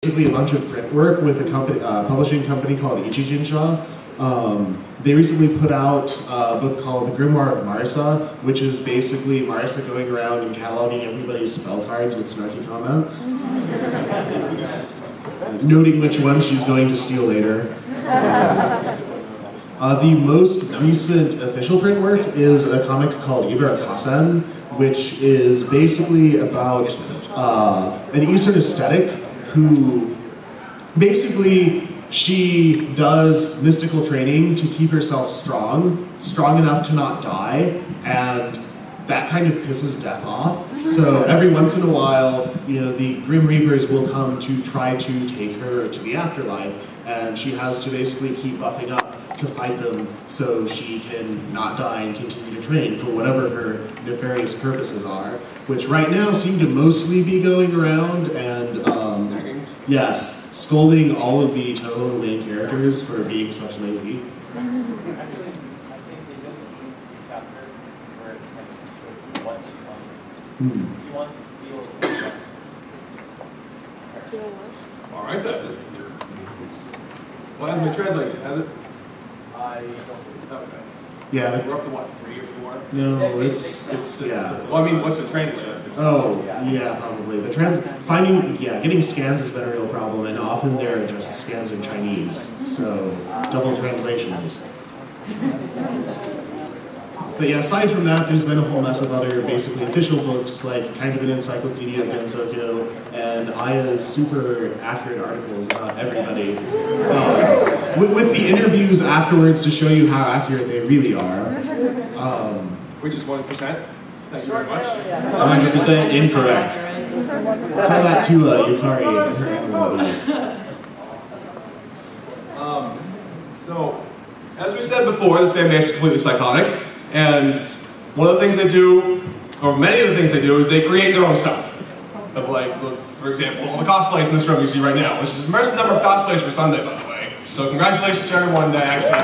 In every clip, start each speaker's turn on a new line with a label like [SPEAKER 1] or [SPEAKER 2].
[SPEAKER 1] basically a bunch of print work with a company, publishing company called Ichijinsha. They recently put out a book called The Grimoire of Marisa, which is basically Marisa going around and cataloging everybody's spell cards with snarky comments. Noting which one she's going to steal later. The most recent official print work is a comic called Ibara Kasen, which is basically about an Eastern aesthetic who basically she does mystical training to keep herself strong enough to not die, and that kind of pisses death off. So every once in a while, you know, the Grim Reapers will come to try to take her to the afterlife, and she has to basically keep buffing up to fight them so she can not die and continue to train for whatever her nefarious purposes are, which right now seem to mostly be going around and, yes, scolding all of the Touhou main characters for being such lazy.
[SPEAKER 2] Alright then. Well, hasn't been translated, has it? Okay.
[SPEAKER 1] Yeah.
[SPEAKER 2] We're up to what, 3 or 4?
[SPEAKER 1] No, it's yeah.
[SPEAKER 2] Well, I mean, what's the translator?
[SPEAKER 1] Oh, yeah, probably. Getting scans has been a real problem, and often they're just scans in Chinese, so double translations. But yeah, aside from that, there's been a whole mess of other basically official books, like kind of an encyclopedia of Densetsu, and Aya's super accurate articles about everybody. With the interviews afterwards to show you how accurate they really are.
[SPEAKER 2] Which is 1%. Thank you very much.
[SPEAKER 3] 100% incorrect.
[SPEAKER 1] Tell that to Yucari and her animals.
[SPEAKER 2] So, as we said before, this fan base is completely psychotic. And one of the things they do, or many of the things they do, is they create their own stuff. Of like, for example, all the cosplays in this room you see right now, which is the immense number of cosplays for Sunday, by the way. So congratulations to everyone that actually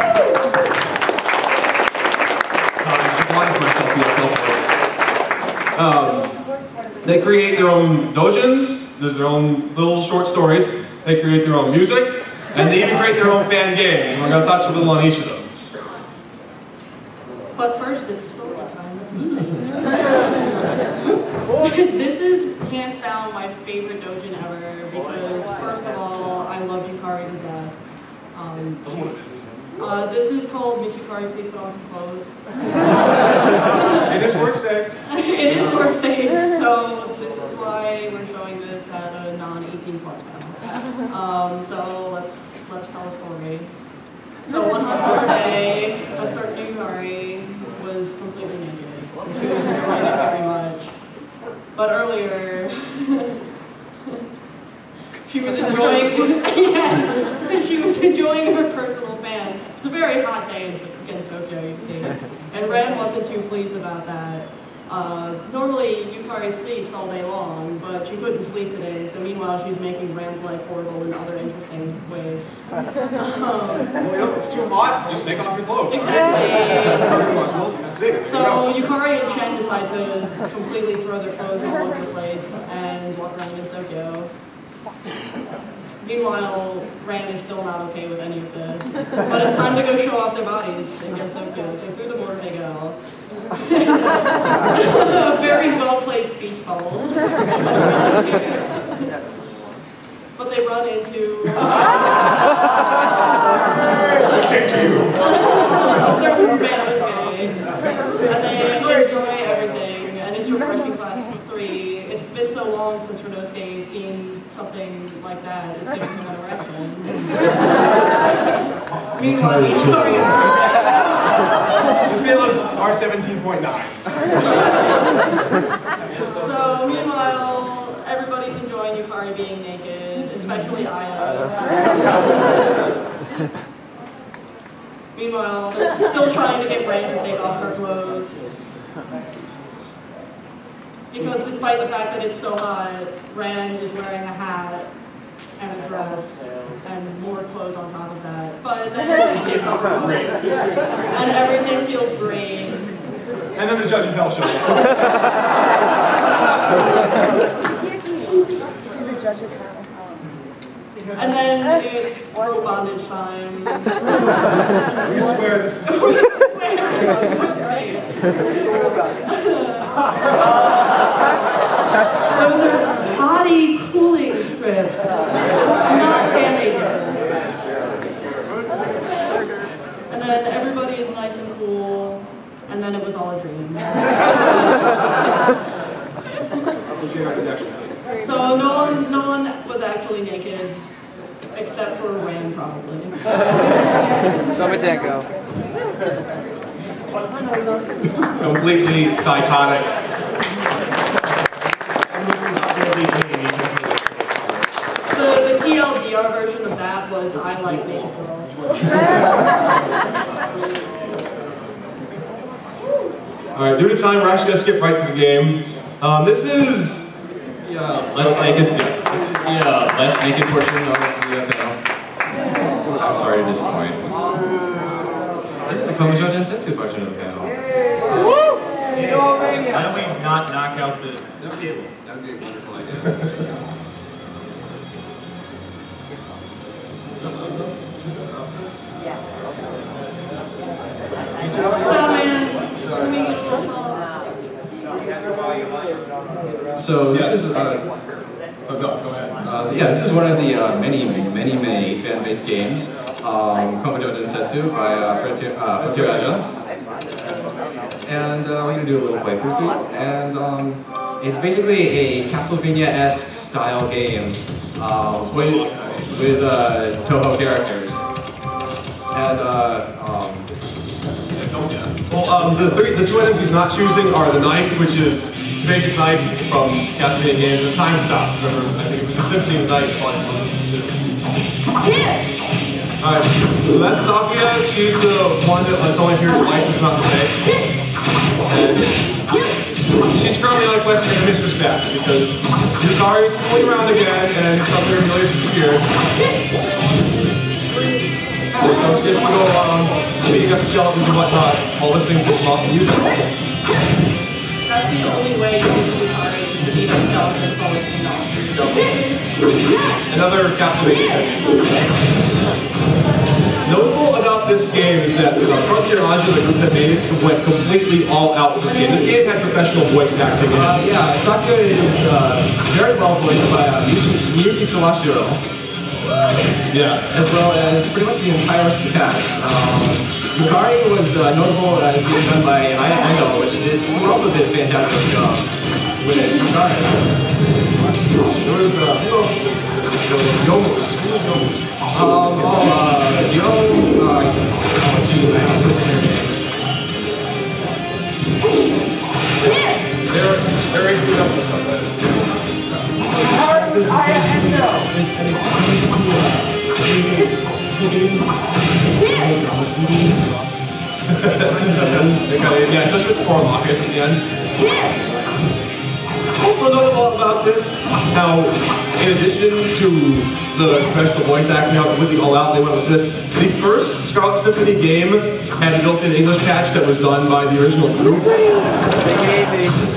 [SPEAKER 2] they create their own dojins, there's their own little short stories, they create their own music, and they even create their own fan games. And we're going to touch a little on each of them.
[SPEAKER 4] But first, it's story time. This is hands down my favorite dojin ever because, first of all, I love Yucari to death. This is called Miss Yucari, please put on some clothes.
[SPEAKER 2] It is work safe.
[SPEAKER 4] It is work safe. So this is why we're showing this at a non-18+ panel. So let's tell a story. So one hot summer day, a certain Yucari was completely naked. She was enjoying it very much. But earlier, she was enjoying she was enjoying her personal fan. It's a very hot day in Gensokyo, you see. And Ren wasn't too pleased about that. Normally, Yucari sleeps all day long, but she couldn't sleep today, so meanwhile she's making Ren's life horrible in other interesting ways.
[SPEAKER 2] Well, it's too hot, just take off your clothes.
[SPEAKER 4] Exactly.
[SPEAKER 2] Right?
[SPEAKER 4] So Yucari and Chen decide to completely throw their clothes all over the place and walk around Gensokyo. Meanwhile, Ren is still not okay with any of this. But it's time to go show off their bodies in Gensokyo, so through the border they go. Very well-placed speech bubbles. But they run into a certain man of escape. And they enjoy everything, and it's refreshing class 3. It's been so long since Renosuke's seen something like that. It's giving him an erection. Meanwhile, Yucari is
[SPEAKER 2] This video looks R17.9.
[SPEAKER 4] So, meanwhile, everybody's enjoying Yucari being naked, especially Aya. Meanwhile, they're still trying to get Ren to take off her clothes. Because despite the fact that it's so hot, Ren is wearing a hat and a dress and more clothes on top of that. But then she takes off her clothes. And everything feels great.
[SPEAKER 2] And then the judge of hell shows up.
[SPEAKER 5] She's the judge of hell.
[SPEAKER 4] And then it's rope bondage time.
[SPEAKER 2] We swear this is
[SPEAKER 4] Those are body cooling strips, not panty. And then everybody is nice and cool, and then it was all a dream. So no one was actually naked, except for Wayne probably.
[SPEAKER 5] Somatenko.
[SPEAKER 2] completely psychotic.
[SPEAKER 4] The TLDR version of that was I like naked girls.
[SPEAKER 2] Alright, due to time, we're actually going to skip right to the game. This is the
[SPEAKER 3] less naked portion of the panel. I'm sorry to disappoint. This is the Koumajou Densetsu portion of the panel. Why don't we not knock out the...
[SPEAKER 2] That would be a wonderful idea.
[SPEAKER 3] So this is
[SPEAKER 2] go ahead.
[SPEAKER 3] yeah, this is one of the many fan-based games, Koumajou Densetsu by Touhouvania. And we're going to do a little playthrough to it. And it's basically a Castlevania-esque style game with Touhou characters. And
[SPEAKER 2] the two items he's not choosing are the knife, which is the basic knife from Castlevania games, and time stop. Remember, I think it was a Symphony of the Night. Alright, so that's Sakuya. She's the one that's only here twice, it's not the way. And she's currently on a quest to get her mistress back because Yucari is fooling around again and something really has disappeared. So she gets to go beating up skeletons and whatnot while listening to some awesome music.
[SPEAKER 4] That's the only way to use Yucari is to beat up skeletons while listening to awesome.
[SPEAKER 2] Another Castlevania thing. Notable about this game is that Frontier Aja, the group that made it, went completely all out with this game. This game had professional voice acting in it.
[SPEAKER 3] yeah, Sakuya is very well voiced by Miyuki Sawashiro.
[SPEAKER 2] Yeah.
[SPEAKER 3] As well as pretty much the entire rest of the cast. Yucari was notable as being done by Aya Endo, who also did a fantastic job with Yucari.
[SPEAKER 2] There was Yomush. They're very good up with something. Yeah, especially with the four mafias at the end. Also notable about this, how in addition to the professional voice acting with the all out, they went with this. The first Scarlet Symphony game had a built-in English patch that was done by the original group.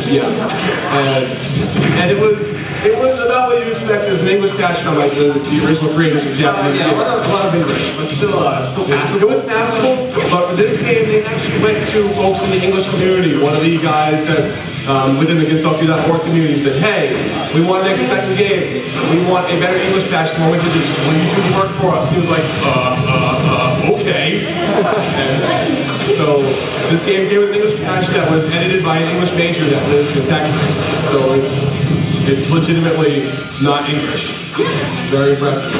[SPEAKER 2] Yeah, and it was about what you expect as an English patch from like the original creators of Japanese.
[SPEAKER 3] Yeah, a lot of English, but still passable.
[SPEAKER 2] It was passable, but for this game, they actually went to folks in the English community. One of the guys that within the Ginsoku.org community said, hey, we want to make a second game. We want a better English patch than what we did. Will you do the work for us? He was like, okay. And so this game came with an English patch that was edited by an English major that lives in Texas. So it's legitimately not English. Very impressive.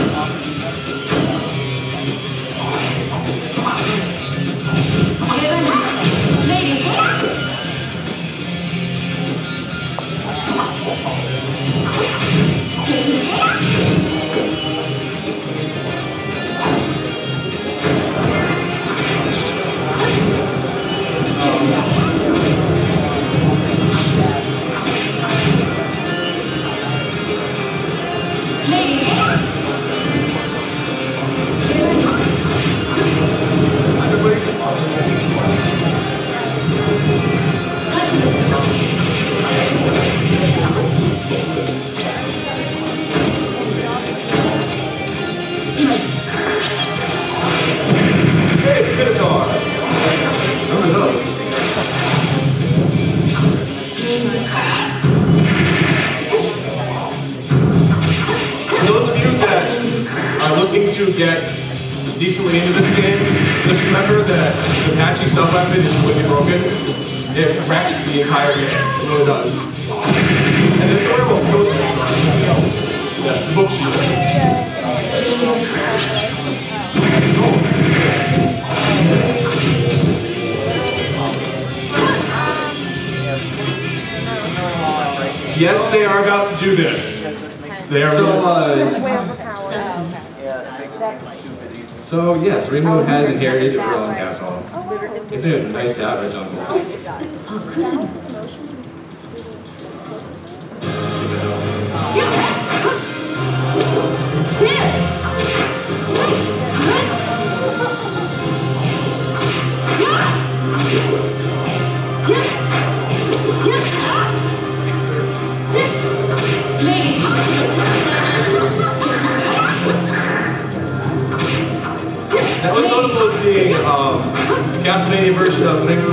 [SPEAKER 2] are looking to get decently into this game, just remember that the patchy sub-weapon is completely broken. It wrecks the entire game. It really does. And there's nowhere we'll go through it. Yeah, book shield. Yes, they are about to do this. They are.
[SPEAKER 3] So yes, Ringo has inherited the own castle. Isn't it nice to have a jungle?
[SPEAKER 2] That was notable as being a Castlevania version of Ringo